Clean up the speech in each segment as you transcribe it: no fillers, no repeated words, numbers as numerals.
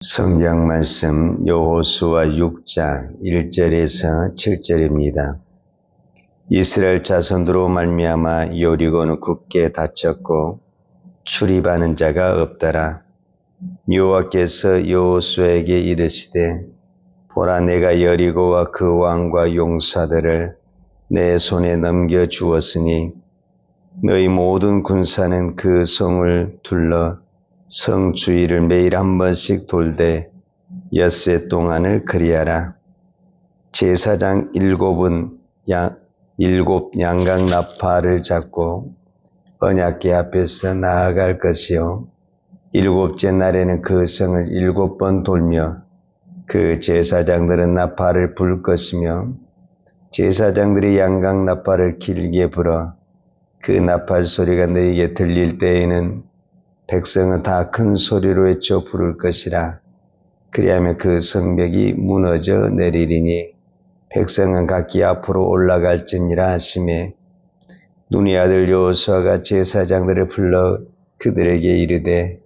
성경 말씀 여호수아 6장 1절에서 7절입니다. 이스라엘 자손으로 말미암아 여리고는 굳게 닫혔고 출입하는 자가 없더라. 여호와께서 여호수아에게 이르시되 보라, 내가 여리고와 그 왕과 용사들을 내 손에 넘겨 주었으니 너희 모든 군사는 그 성을 둘러 성 주위를 매일 한 번씩 돌되 엿새 동안을 그리하라. 제사장 일곱 양각 나팔을 잡고 언약궤 앞에서 나아갈 것이요, 일곱째 날에는 그 성을 7번 돌며 그 제사장들은 나팔을 불 것이며, 제사장들이 양각 나팔을 길게 불어 그 나팔 소리가 너희에게 들릴 때에는 백성은 다 큰 소리로 외쳐 부를 것이라. 그리하면 그 성벽이 무너져 내리리니 백성은 각기 앞으로 올라갈지니라 하시매, 눈의 아들 여호수아가 제사장들을 불러 그들에게 이르되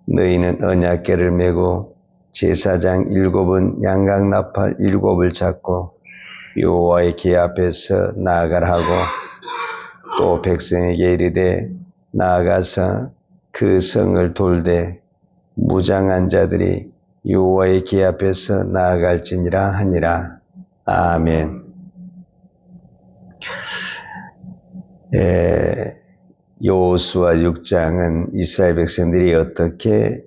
너희는 언약궤를 메고 제사장 7은 양각 나팔 7을 잡고 여호와의 궤 앞에서 나아가라 하고, 또 백성에게 이르되 나아가서 그 성을 돌되 무장한 자들이 여호와의 궤 앞에서 나아갈지니라 하니라. 아멘. 여호수아 6장은 이스라엘 백성들이 어떻게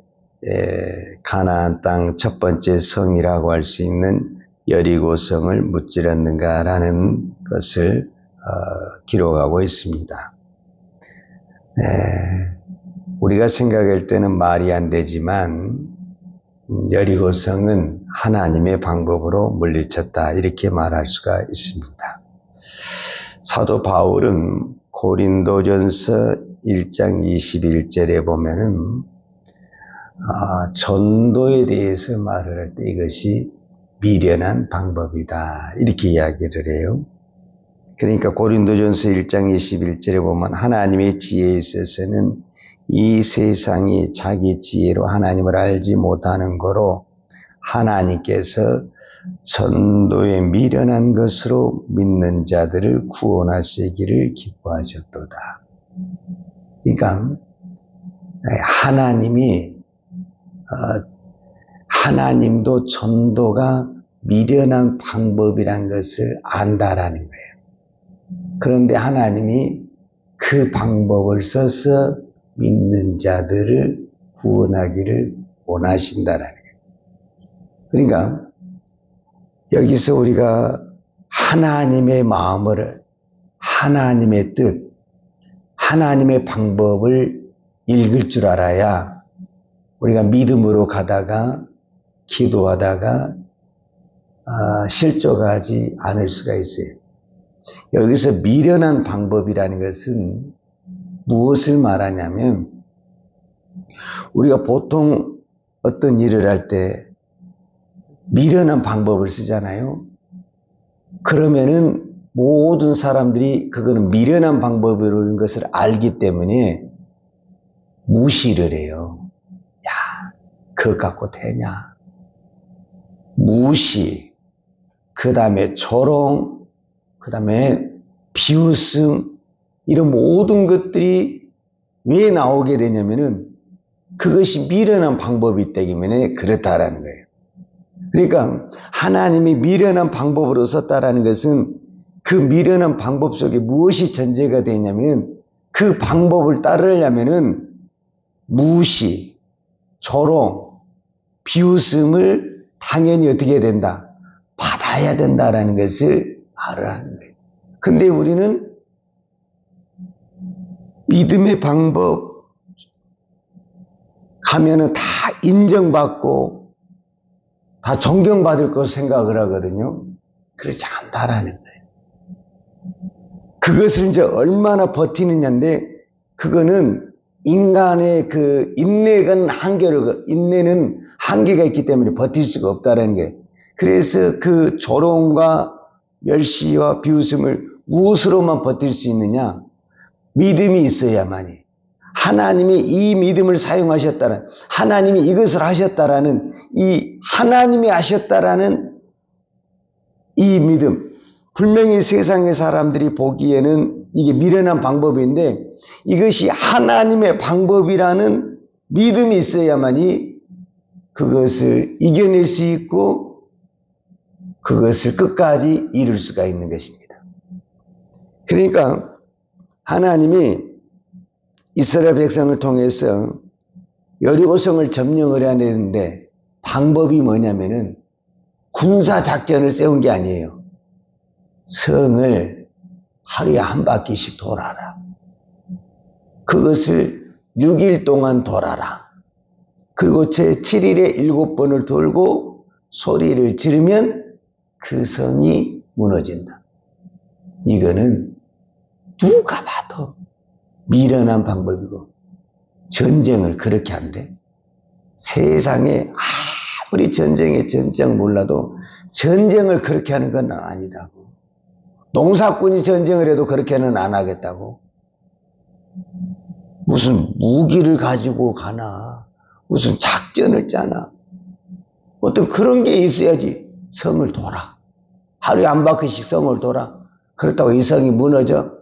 가나안 땅 첫 번째 성이라고 할 수 있는 여리고 성을 무찌렀는가라는 것을 기록하고 있습니다. 우리가 생각할 때는 말이 안 되지만 여리고 성은 하나님의 방법으로 물리쳤다, 이렇게 말할 수가 있습니다. 사도 바울은 고린도전서 1장 21절에 보면은 전도에 대해서 말을 할 때 이것이 미련한 방법이다, 이렇게 이야기를 해요. 그러니까 고린도전서 1장 21절에 보면 하나님의 지혜에 있어서는 이 세상이 자기 지혜로 하나님을 알지 못하는 거로 하나님께서 전도에 미련한 것으로 믿는 자들을 구원하시기를 기뻐하셨도다. 그러니까 하나님도 전도가 미련한 방법이란 것을 안다라는 거예요. 그런데 하나님이 그 방법을 써서 믿는 자들을 구원하기를 원하신다라는 거예요. 그러니까 여기서 우리가 하나님의 마음을, 하나님의 뜻, 하나님의 방법을 읽을 줄 알아야 우리가 믿음으로 가다가 기도하다가 실족하지 않을 수가 있어요. 여기서 미련한 방법이라는 것은 무엇을 말하냐면, 우리가 보통 어떤 일을 할 때 미련한 방법을 쓰잖아요. 그러면은 모든 사람들이 그거는 미련한 방법이라는 것을 알기 때문에 무시를 해요. 야, 그것 갖고 되냐? 무시, 그 다음에 조롱, 그 다음에 비웃음, 이런 모든 것들이 왜 나오게 되냐면은 그것이 미련한 방법이 때문에 그렇다라는 거예요. 그러니까 하나님이 미련한 방법으로 썼다라는 것은 그 미련한 방법 속에 무엇이 전제가 되냐면, 그 방법을 따르려면은 무시, 조롱, 비웃음을 당연히 어떻게 해야 된다? 받아야 된다라는 것을 말하는 거예요. 근데 우리는 믿음의 방법 가면은 다 인정받고 다 존경받을 것을 생각을 하거든요. 그렇지 않다라는 거예요. 그것을 이제 얼마나 버티느냐인데, 그거는 인간의 그 인내는 한계가 있기 때문에 버틸 수가 없다라는 거예요. 그래서 그 조롱과 멸시와 비웃음을 무엇으로만 버틸 수 있느냐? 믿음이 있어야만이. 하나님이 이 믿음을 사용하셨다는, 하나님이 이것을 하셨다라는, 이 하나님이 하셨다라는 이 믿음, 분명히 세상의 사람들이 보기에는 이게 미련한 방법인데 이것이 하나님의 방법이라는 믿음이 있어야만이 그것을 이겨낼 수 있고 그것을 끝까지 이룰 수가 있는 것입니다. 그러니까 하나님이 이스라엘 백성을 통해서 여리고성을 점령을 해야 되는데 방법이 뭐냐면은 군사 작전을 세운 게 아니에요. 성을 하루에 한 바퀴씩 돌아라. 그것을 6일 동안 돌아라. 그리고 제 7일에 7번을 돌고 소리를 지르면 그 성이 무너진다. 이거는 누가 봐도 미련한 방법이고 전쟁을 그렇게 한대. 세상에 아무리 전쟁의 전쟁 몰라도 전쟁을 그렇게 하는 건 아니다고. 농사꾼이 전쟁을 해도 그렇게는 안 하겠다고. 무슨 무기를 가지고 가나 무슨 작전을 짜나 어떤 그런 게 있어야지. 성을 돌아. 하루에 한 바퀴씩 성을 돌아. 그렇다고 이 성이 무너져?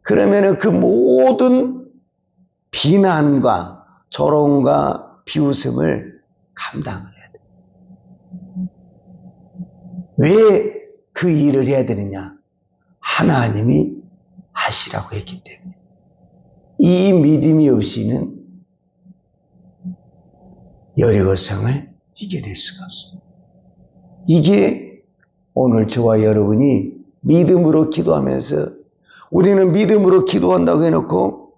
그러면은 그 모든 비난과 조롱과 비웃음을 감당을 해야 돼. 왜 그 일을 해야 되느냐? 하나님이 하시라고 했기 때문에. 이 믿음이 없이는 여리고성을 이겨낼 수가 없습니다. 이게 오늘 저와 여러분이 믿음으로 기도하면서 우리는 믿음으로 기도한다고 해놓고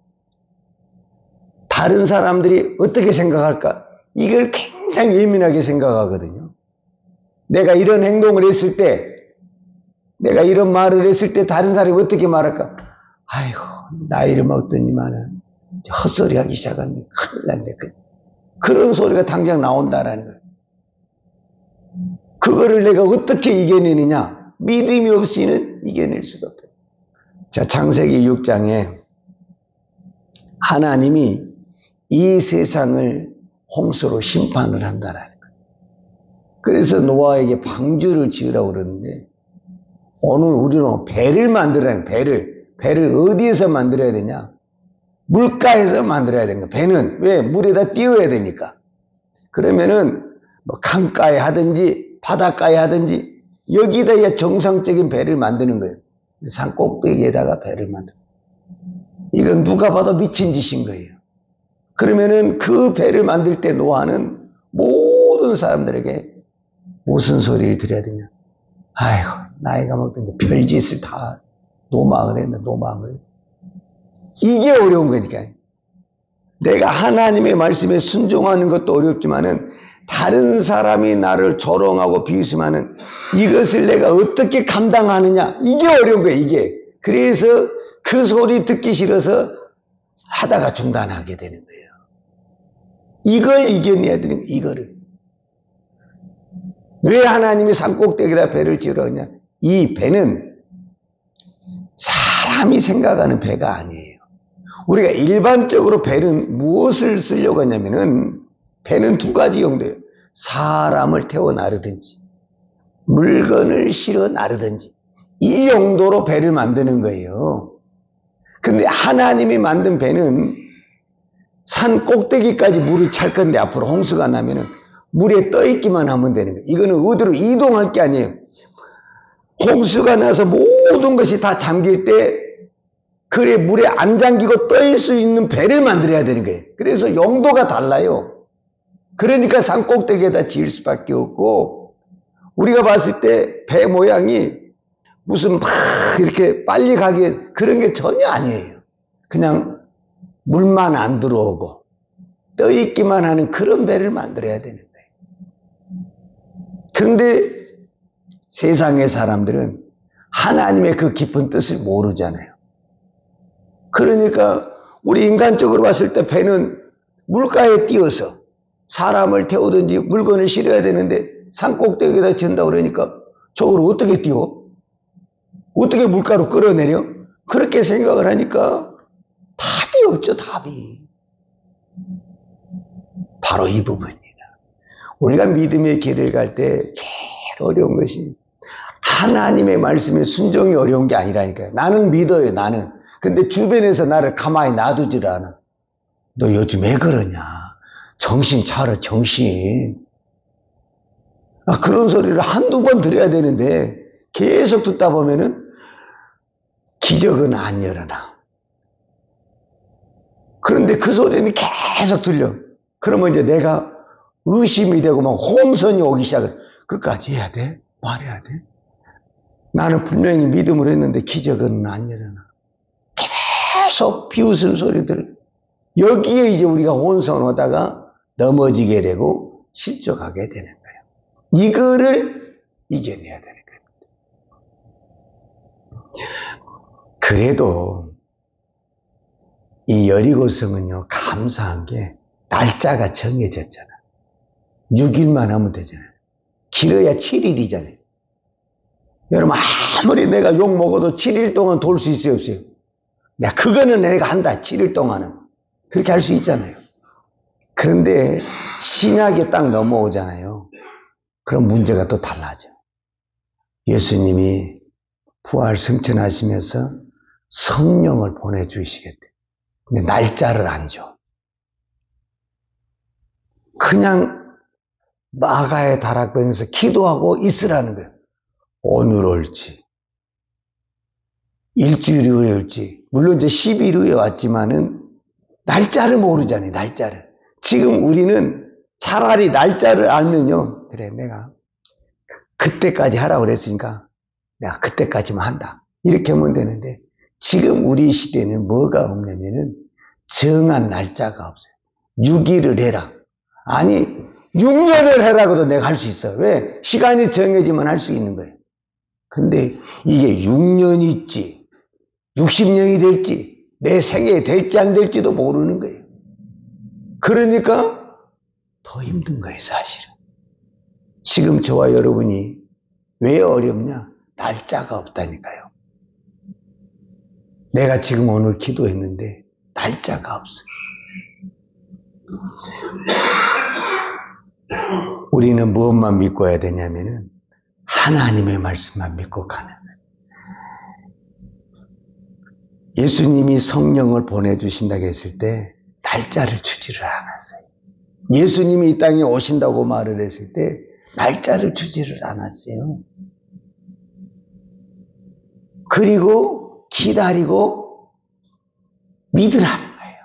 다른 사람들이 어떻게 생각할까? 이걸 굉장히 예민하게 생각하거든요. 내가 이런 행동을 했을 때, 내가 이런 말을 했을 때 다른 사람이 어떻게 말할까? 아이고, 나이를 먹더니만은 헛소리 하기 시작하는데 큰일 났네. 그런 소리가 당장 나온다라는 거예요. 그거를 내가 어떻게 이겨내느냐? 믿음이 없이는 이겨낼 수가 없다. 자, 창세기 6장에 하나님이 이 세상을 홍수로 심판을 한다라는 거예요. 그래서 노아에게 방주를 지으라고 그러는데 오늘 우리는 배를 만들어야 돼요. 배를 어디에서 만들어야 되냐? 물가에서 만들어야 되는 거야. 배는 왜? 물에다 띄워야 되니까. 그러면은 뭐 강가에 하든지 바닷가에 하든지 여기다 정상적인 배를 만드는 거예요. 산 꼭대기에다가 배를 만들어. 이건 누가 봐도 미친 짓인 거예요. 그러면은 그 배를 만들 때 노아는 모든 사람들에게 무슨 소리를 드려야 되냐? 아이고, 나이가 먹던데 별짓을 다 노망을 했네, 노망을 했어. 이게 어려운 거니까. 내가 하나님의 말씀에 순종하는 것도 어렵지만은 다른 사람이 나를 조롱하고 비웃음하는 이것을 내가 어떻게 감당하느냐. 이게 어려운 거예요, 이게. 그래서 그 소리 듣기 싫어서 하다가 중단하게 되는 거예요. 이걸 이겨내야 되는 거예요, 이거를. 왜 하나님이 산꼭대기에다 배를 지으라 하냐? 이 배는 사람이 생각하는 배가 아니에요. 우리가 일반적으로 배는 무엇을 쓰려고 하냐면은 배는 두 가지 용도예요. 사람을 태워 나르든지 물건을 실어 나르든지 이 용도로 배를 만드는 거예요. 근데 하나님이 만든 배는 산 꼭대기까지 물이 찰 건데 앞으로 홍수가 나면은 물에 떠 있기만 하면 되는 거예요. 이거는 어디로 이동할 게 아니에요. 홍수가 나서 모든 것이 다 잠길 때 그래 물에 안 잠기고 떠 있을 수 있는 배를 만들어야 되는 거예요. 그래서 용도가 달라요. 그러니까 산 꼭대기에다 지을 수밖에 없고 우리가 봤을 때 배 모양이 무슨 막 이렇게 빨리 가게 그런 게 전혀 아니에요. 그냥 물만 안 들어오고 떠 있기만 하는 그런 배를 만들어야 되는 거예요. 그런데 세상의 사람들은 하나님의 그 깊은 뜻을 모르잖아요. 그러니까 우리 인간적으로 봤을 때 배는 물가에 띄어서 사람을 태우든지 물건을 실어야 되는데 산 꼭대기에다 지은다고 그러니까 저걸 어떻게 띄워? 어떻게 물가로 끌어내려? 그렇게 생각을 하니까 답이 없죠, 답이. 바로 이 부분입니다. 우리가 믿음의 길을 갈 때 제일 어려운 것이 하나님의 말씀에 순종이 어려운 게 아니라니까요. 나는 믿어요, 나는. 근데 주변에서 나를 가만히 놔두질 않아. 너 요즘 왜 그러냐? 정신 차려, 정신. 그런 소리를 한두 번 들어야 되는데 계속 듣다 보면은 기적은 안 일어나. 그런데 그 소리는 계속 들려. 그러면 이제 내가 의심이 되고 막 혼선이 오기 시작해. 그까지 해야 돼? 말해야 돼? 나는 분명히 믿음으로 했는데 기적은 안 일어나. 계속 비웃음 소리들. 여기에 이제 우리가 혼선하다가 넘어지게 되고 실족하게 되는 거예요. 이거를 이겨내야 되는 거예요. 그래도 이 여리고성은요, 감사한 게 날짜가 정해졌잖아. 6일만 하면 되잖아요. 길어야 7일이잖아요. 여러분, 아무리 내가 욕 먹어도 7일 동안 돌 수 있어요, 없어요? 그거는 내가 한다, 7일 동안은. 그렇게 할 수 있잖아요. 그런데 신약에 딱 넘어오잖아요. 그럼 문제가 또 달라져. 예수님이 부활 승천하시면서 성령을 보내주시겠대. 근데 날짜를 안 줘. 그냥 마가의 다락방에서 기도하고 있으라는 거예요. 오늘 올지, 일주일 후에 올지, 물론 이제 10일 후에 왔지만은 날짜를 모르잖아요, 날짜를. 지금 우리는 차라리 날짜를 알면요, 그래, 내가 그때까지 하라고 그랬으니까 내가 그때까지만 한다. 이렇게 하면 되는데, 지금 우리 시대는 뭐가 없냐면은 정한 날짜가 없어요. 6일을 해라. 아니, 6년을 해라고도 내가 할 수 있어. 왜? 시간이 정해지면 할 수 있는 거예요. 근데 이게 6년이 있지, 60년이 될지, 내 생에 될지 안 될지도 모르는 거예요. 그러니까 더 힘든 거예요, 사실은. 지금 저와 여러분이 왜 어렵냐? 날짜가 없다니까요. 내가 지금 오늘 기도했는데 날짜가 없어요. 우리는 무엇만 믿고 해야 되냐면은 하나님의 말씀만 믿고 가는 거예요. 예수님이 성령을 보내주신다고 했을 때 날짜를 주지를 않았어요. 예수님이 이 땅에 오신다고 말을 했을 때 날짜를 주지를 않았어요. 그리고 기다리고 믿으라는 거예요.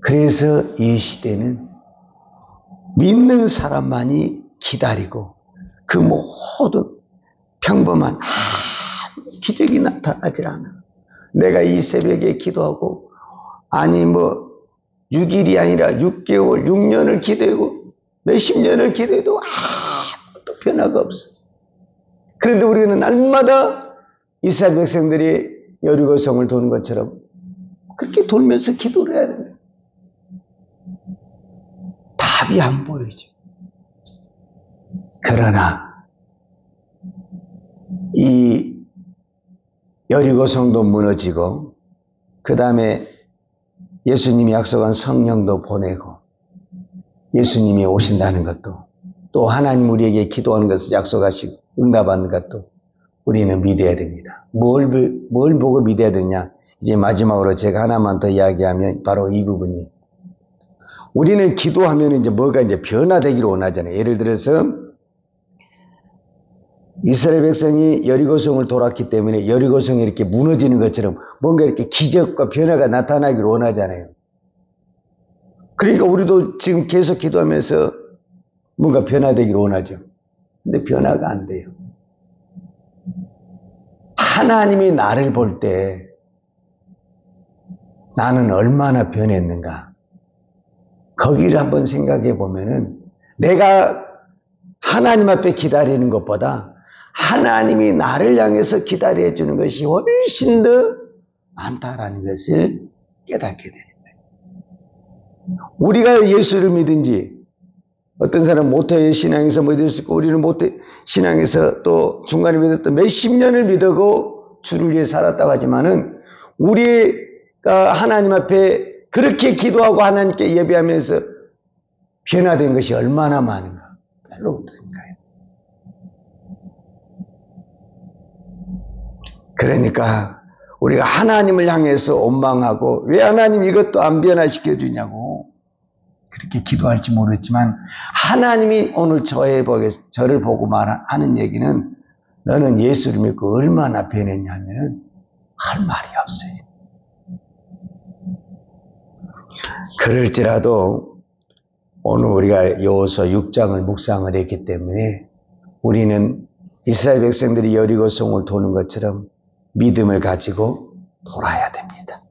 그래서 이 시대는 믿는 사람만이 기다리고 그 모든 평범한 기적이 나타나질 않아. 내가 이 새벽에 기도하고 아니 6일이 아니라 6개월, 6년을 기도하고 몇십 년을 기도해도 아무것도 변화가 없어. 그런데 우리는 날마다 이스라엘 백성들이 여리고성을 도는 것처럼 그렇게 돌면서 기도를 해야 된다. 답이 안 보이죠. 그러나 이 여리고성도 무너지고 그 다음에 예수님이 약속한 성령도 보내고 예수님이 오신다는 것도 또 하나님 우리에게 기도하는 것을 약속하시고 응답하는 것도 우리는 믿어야 됩니다. 뭘 보고 믿어야 되냐? 이제 마지막으로 제가 하나만 더 이야기하면 바로 이 부분이 우리는 기도하면 이제 뭐가 이제 변화되기를 원하잖아요. 예를 들어서 이스라엘 백성이 여리고성을 돌았기 때문에 여리고성이 이렇게 무너지는 것처럼 뭔가 이렇게 기적과 변화가 나타나기를 원하잖아요. 그러니까 우리도 지금 계속 기도하면서 뭔가 변화되기를 원하죠. 근데 변화가 안 돼요. 하나님이 나를 볼 때 나는 얼마나 변했는가? 거기를 한번 생각해 보면은 내가 하나님 앞에 기다리는 것보다 하나님이 나를 향해서 기다려 주는 것이 훨씬 더 많다라는 것을 깨닫게 되는 거예요. 우리가 예수를 믿은지 어떤 사람은 모태 신앙에서 믿을 수 있고 우리는 모태 신앙에서 또 중간에 믿었던 몇십 년을 믿고 주를 위해 살았다고 하지만은 우리의 하나님 앞에 그렇게 기도하고 하나님께 예배하면서 변화된 것이 얼마나 많은가? 별로 없다니까요. 그러니까 우리가 하나님을 향해서 원망하고 왜 하나님 이것도 안 변화시켜 주냐고 그렇게 기도할지 모르겠지만 하나님이 오늘 저를 보고 말하는 얘기는 너는 예수를 믿고 얼마나 변했냐 하면은 할 말이 없어요. 그럴지라도 오늘 우리가 여호수아 6장을 묵상을 했기 때문에 우리는 이스라엘 백성들이 여리고성을 도는 것처럼 믿음을 가지고 돌아야 됩니다.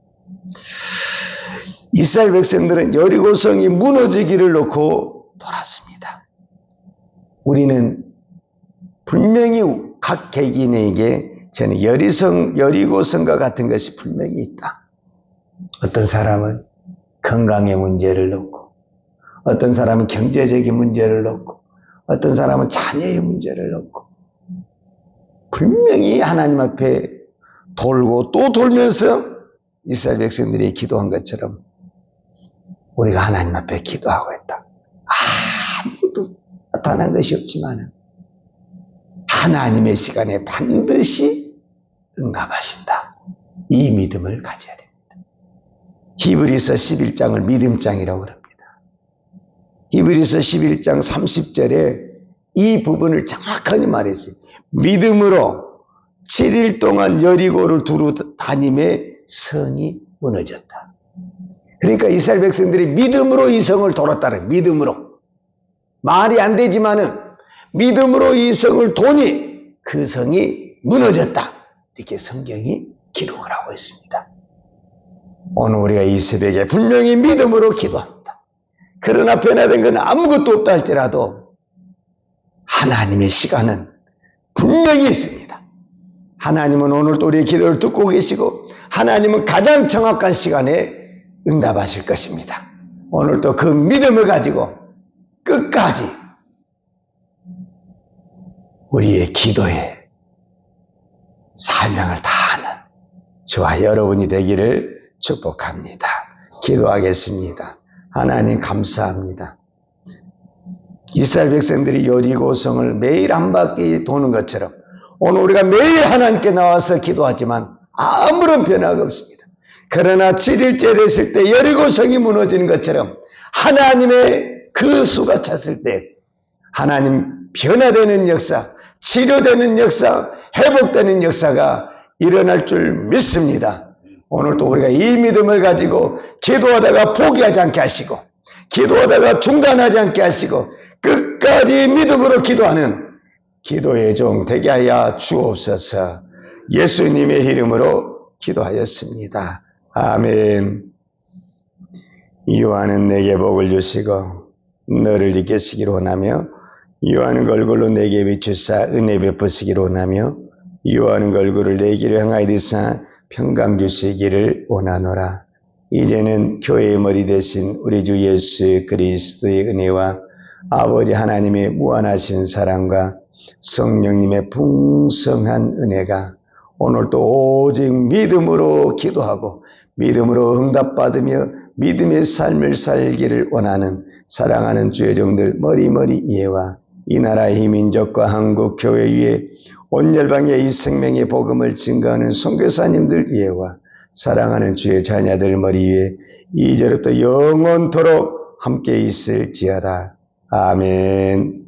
이스라엘 백성들은 여리고성이 무너지기를 놓고 돌았습니다. 우리는 분명히 각 개인에게 저는 여리고성과 같은 것이 분명히 있다. 어떤 사람은 건강의 문제를 놓고, 어떤 사람은 경제적인 문제를 놓고, 어떤 사람은 자녀의 문제를 놓고, 분명히 하나님 앞에 돌고 또 돌면서 이스라엘 백성들이 기도한 것처럼 우리가 하나님 앞에 기도하고 있다. 아무것도 나타난 것이 없지만 하나님의 시간에 반드시 응답하신다. 이 믿음을 가져야 됩니다. 히브리서 11장을 믿음장이라고 합니다. 히브리서 11장 30절에 이 부분을 정확하게 말했어요. 믿음으로 7일 동안 여리고를 두루 다님에 성이 무너졌다. 그러니까 이스라엘 백성들이 믿음으로 이 성을 돌았다는 믿음으로. 말이 안 되지만은 믿음으로 이 성을 도니 그 성이 무너졌다. 이렇게 성경이 기록을 하고 있습니다. 오늘 우리가 이 새벽에 분명히 믿음으로 기도합니다. 그러나 변화된 건 아무것도 없다 할지라도 하나님의 시간은 분명히 있습니다. 하나님은 오늘도 우리의 기도를 듣고 계시고 하나님은 가장 정확한 시간에 응답하실 것입니다. 오늘도 그 믿음을 가지고 끝까지 우리의 기도에 사명을 다하는 저와 여러분이 되기를 축복합니다. 기도하겠습니다. 하나님 감사합니다. 이스라엘 백성들이 여리고성을 매일 한 바퀴 도는 것처럼 오늘 우리가 매일 하나님께 나와서 기도하지만 아무런 변화가 없습니다. 그러나 7일째 됐을 때 여리고성이 무너지는 것처럼 하나님의 그 수가 찼을 때 하나님 변화되는 역사, 치료되는 역사, 회복되는 역사가 일어날 줄 믿습니다. 오늘도 우리가 이 믿음을 가지고 기도하다가 포기하지 않게 하시고 기도하다가 중단하지 않게 하시고 끝까지 믿음으로 기도하는 기도의 종 되게 하여 주옵소서. 예수님의 이름으로 기도하였습니다. 아멘. 요한은 내게 복을 주시고 너를 지키시기로 원하며 요한은 얼굴로 내게 비추사 은혜 베푸시기로 원하며 요한은 얼굴을 내 길을 향하여 드사 평강 주시기를 원하노라. 이제는 교회의 머리 대신 우리 주 예수 그리스도의 은혜와 아버지 하나님의 무한하신 사랑과 성령님의 풍성한 은혜가 오늘도 오직 믿음으로 기도하고 믿음으로 응답받으며 믿음의 삶을 살기를 원하는 사랑하는 주의 종들 머리머리 이해와 이 나라의 민족과 한국 교회 위에 온 열방에 이 생명의 복음을 증거하는 선교사님들 이해와 사랑하는 주의 자녀들 머리 위에 이제부터 영원토록 함께 있을지어다. 아멘.